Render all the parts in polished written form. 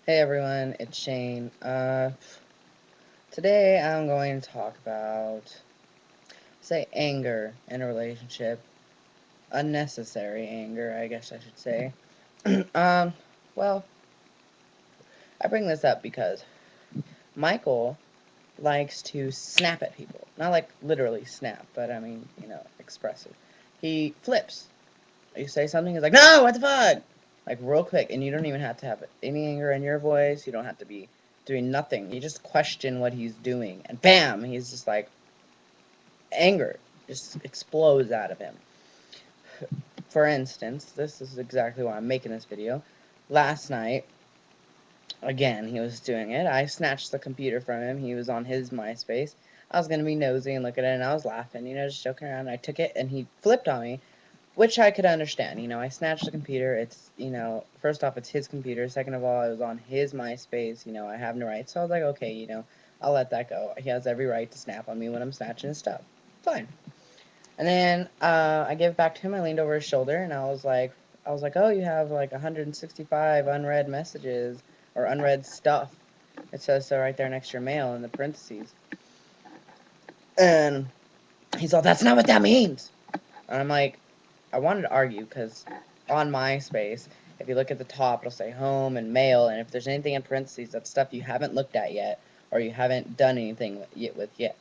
Hey everyone, it's Shane. Today I'm going to talk about, say, anger in a relationship. Unnecessary anger, I guess I should say. um, well, I bring this up because Michael likes to snap at people. Not like literally snap, but I mean, expressive. He flips. You say something, he's like, no, what the fuck? Like, real quick, and you don't even have to have any anger in your voice. You don't have to be doing nothing. You just question what he's doing, and bam, he's just like, anger just explodes out of him. For instance, this is exactly why I'm making this video. Last night, again, he was doing it. I snatched the computer from him. He was on his MySpace. I was gonna be nosy and look at it, and I was laughing, just joking around. I took it, and he flipped on me, which I could understand. I snatched the computer. It's, first off, it's his computer. Second of all, it was on his MySpace. I have no rights. So I was like, okay, I'll let that go. He has every right to snap on me when I'm snatching his stuff. Fine. And then I gave it back to him. I leaned over his shoulder, and I was like, oh, you have like 165 unread messages or unread stuff. It says so right there next to your mail in the parentheses. And he's all, that's not what that means. And I'm like, I wanted to argue because on MySpace, if you look at the top, it'll say home and mail, and if there's anything in parentheses, that's stuff you haven't looked at yet or you haven't done anything with yet.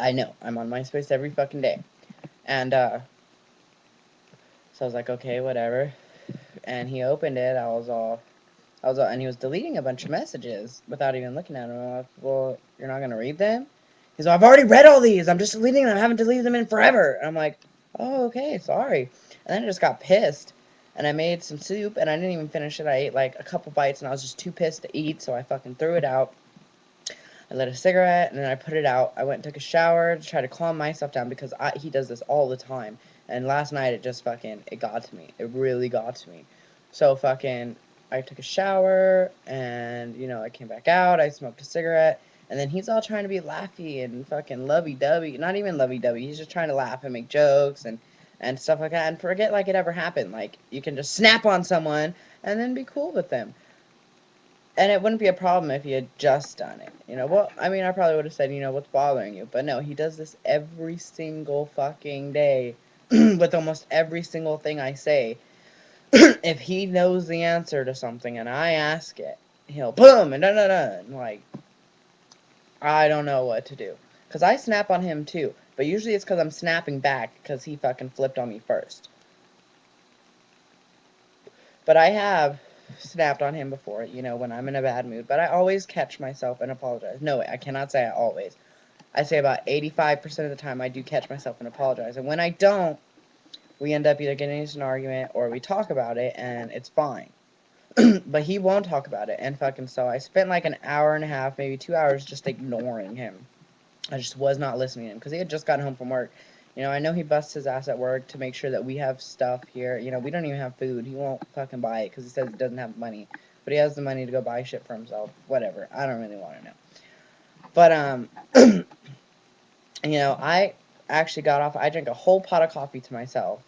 I know, I'm on MySpace every fucking day. And so I was like, okay, whatever. And he opened it. And he was deleting a bunch of messages without even looking at them. I'm like, well, you're not gonna read them? He's like, I've already read all these. I'm just deleting them. I haven't deleted them in forever. And I'm like, oh, okay, sorry. And then I just got pissed. And I made some soup, and I didn't even finish it. I ate like a couple bites, and I was just too pissed to eat, so I fucking threw it out. I lit a cigarette, and then I put it out. I went and took a shower to try to calm myself down because he does this all the time. And last night, it got to me. It really got to me. So I took a shower, and, I came back out. I smoked a cigarette. And then he's all trying to be laughy and fucking lovey-dovey. Not even lovey-dovey. He's just trying to laugh and make jokes and stuff like that. And forget like it ever happened. Like, you can just snap on someone and then be cool with them. And it wouldn't be a problem if he had just done it. Well, I mean, I probably would have said, what's bothering you? But no, he does this every single fucking day with almost every single thing I say. If he knows the answer to something and I ask it, he'll boom and da-da-da. And like, I don't know what to do. Because I snap on him too. But usually it's because I'm snapping back because he fucking flipped on me first. But I have snapped on him before, when I'm in a bad mood. But I always catch myself and apologize. No, I cannot say I always. I say about 85% of the time I do catch myself and apologize. And when I don't, we end up either getting into an argument or we talk about it and it's fine. But he won't talk about it. And fucking so I spent like an hour and a half, maybe 2 hours just ignoring him. I just was not listening to him because he had just gotten home from work. I know he busts his ass at work to make sure that we have stuff here. We don't even have food. He won't fucking buy it because he says he doesn't have money. But he has the money to go buy shit for himself. Whatever. I don't really want to know. But, I actually got off. I drank a whole pot of coffee to myself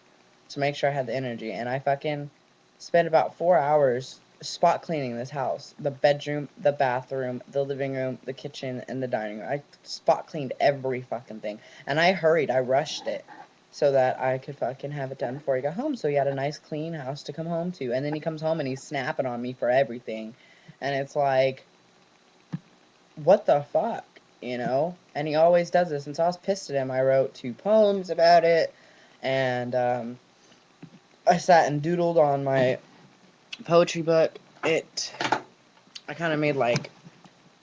to make sure I had the energy. And I fucking spent about 4 hours spot cleaning this house. The bedroom, the bathroom, the living room, the kitchen, and the dining room. I spot cleaned every fucking thing. And I hurried. I rushed it so that I could fucking have it done before he got home. So he had a nice clean house to come home to. And then he comes home and he's snapping on me for everything. And it's like, what the fuck? And he always does this. And so I was pissed at him. I wrote 2 poems about it. And I sat and doodled on my poetry book. I kind of made like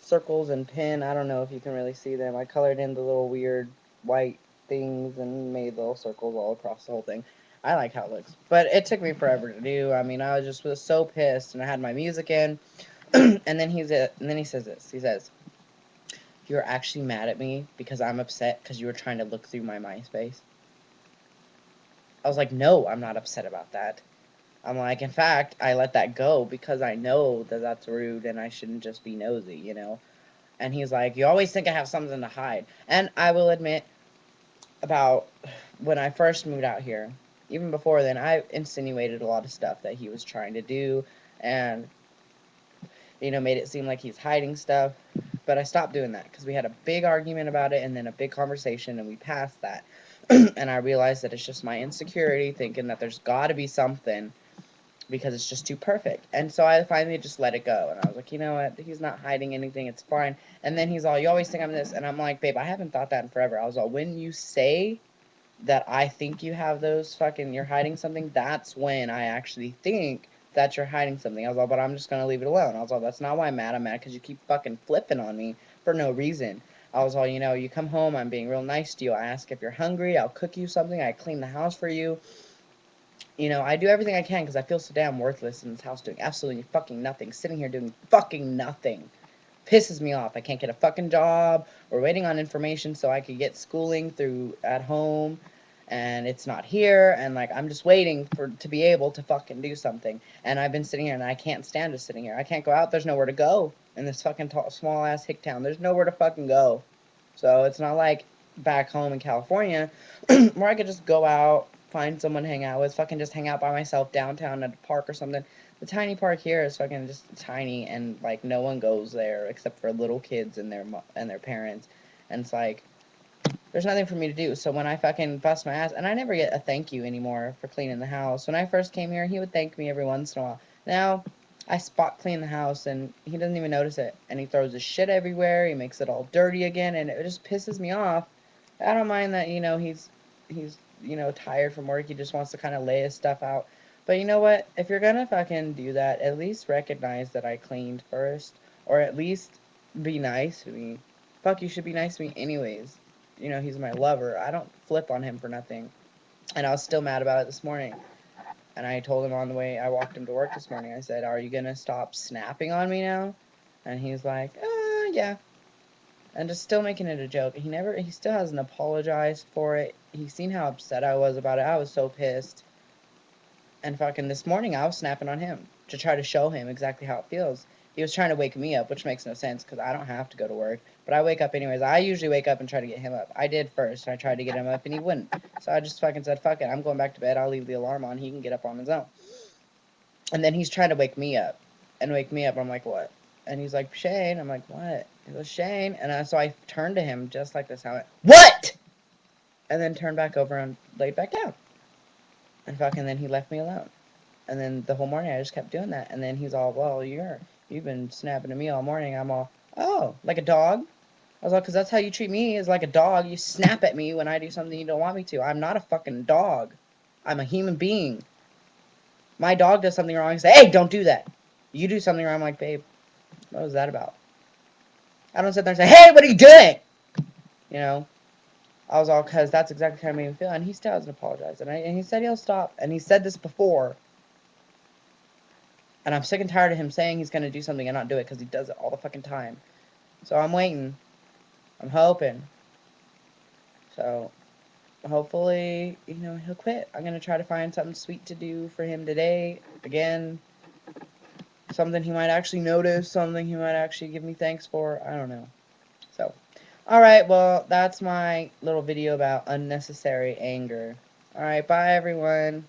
circles and pen. I don't know if you can really see them. I colored in the little weird white things and made little circles all across the whole thing. I like how it looks, but it took me forever to do. I mean, was so pissed, and I had my music in, and then he says this. He says, "You're actually mad at me because I'm upset because you were trying to look through my MySpace." I was like, "No, I'm not upset about that." I'm like, in fact, I let that go because I know that that's rude and I shouldn't just be nosy. And he's like, you always think I have something to hide. And I will admit, about when I first moved out here, even before then, I insinuated a lot of stuff that he was trying to do. And you know, made it seem like he's hiding stuff. But I stopped doing that because we had a big argument about it and then a big conversation and we passed that. And I realized that it's just my insecurity thinking that there's got to be something because it's just too perfect. And so I finally just let it go. And I was like, you know what? He's not hiding anything. It's fine. And then he's all, you always think I'm this. And I'm like, babe, I haven't thought that in forever. I was all, when you say that I think you have those fucking, you're hiding something, that's when I actually think that you're hiding something. I was all, but I'm just going to leave it alone. I was all, that's not why I'm mad. I'm mad because you keep fucking flipping on me for no reason. I was all, you know, you come home, I'm being real nice to you. I ask if you're hungry. I'll cook you something. I clean the house for you. You know, I do everything I can because I feel so damn worthless in this house doing absolutely fucking nothing. Sitting here doing fucking nothing. Pisses me off. I can't get a fucking job. We're waiting on information so I could get schooling through at home. And it's not here. And, like, I'm just waiting to be able to fucking do something. And I've been sitting here and I can't stand just sitting here. I can't go out. There's nowhere to go in this fucking small-ass hick town. There's nowhere to fucking go. So it's not like back home in California where I could just go out, find someone to hang out with, fucking just hang out by myself downtown at a park or something. The tiny park here is fucking just tiny, and like no one goes there except for little kids and their parents, and it's like there's nothing for me to do. So when I fucking bust my ass, and I never get a thank you anymore for cleaning the house. When I first came here, he would thank me every once in a while. Now I spot clean the house and he doesn't even notice it, and he throws his shit everywhere. He makes it all dirty again, and it just pisses me off. I don't mind that, you know, he's you know, tired from work. He just wants to kind of lay his stuff out. But you know what? If you're gonna fucking do that, at least recognize that I cleaned first, or at least be nice to me. Fuck, you should be nice to me anyways. You know, he's my lover. I don't flip on him for nothing. And I was still mad about it this morning. And I told him on the way I walked him to work this morning, I said, are you gonna stop snapping on me now? And he's like, yeah. And just still making it a joke. He still hasn't apologized for it. He's seen how upset I was about it. I was so pissed. And fucking this morning I was snapping on him to try to show him exactly how it feels. He was trying to wake me up, which makes no sense because I don't have to go to work. But I wake up anyways. I usually wake up and try to get him up. I did first, and I tried to get him up, and he wouldn't. So I just fucking said, fuck it, I'm going back to bed. I'll leave the alarm on. He can get up on his own. And then he's trying to wake me up. And wake me up. I'm like, what? And he's like, Shane. I'm like, what? He goes, Shane. And so I turned to him just like this. I went, what? And then turned back over and laid back down. And fucking then he left me alone. And then the whole morning I just kept doing that. And then he's all, well, you've been snapping at me all morning. I'm all, oh, like a dog? I was like, because that's how you treat me, is like a dog. You snap at me when I do something you don't want me to. I'm not a fucking dog. I'm a human being. My dog does something wrong and say, hey, don't do that. You do something wrong, I'm like, babe, what was that about? I don't sit there and say, hey, what are you doing? You know? I was all, because that's exactly how it made me feel. And he still hasn't apologized. And he said he'll stop. And he said this before. And I'm sick and tired of him saying he's going to do something and not do it because he does it all the fucking time. So I'm waiting. I'm hoping. So hopefully, you know, he'll quit. I'm going to try to find something sweet to do for him today. Again, something he might actually notice, something he might actually give me thanks for. I don't know. So, alright, well, that's my little video about unnecessary anger. Alright, bye everyone.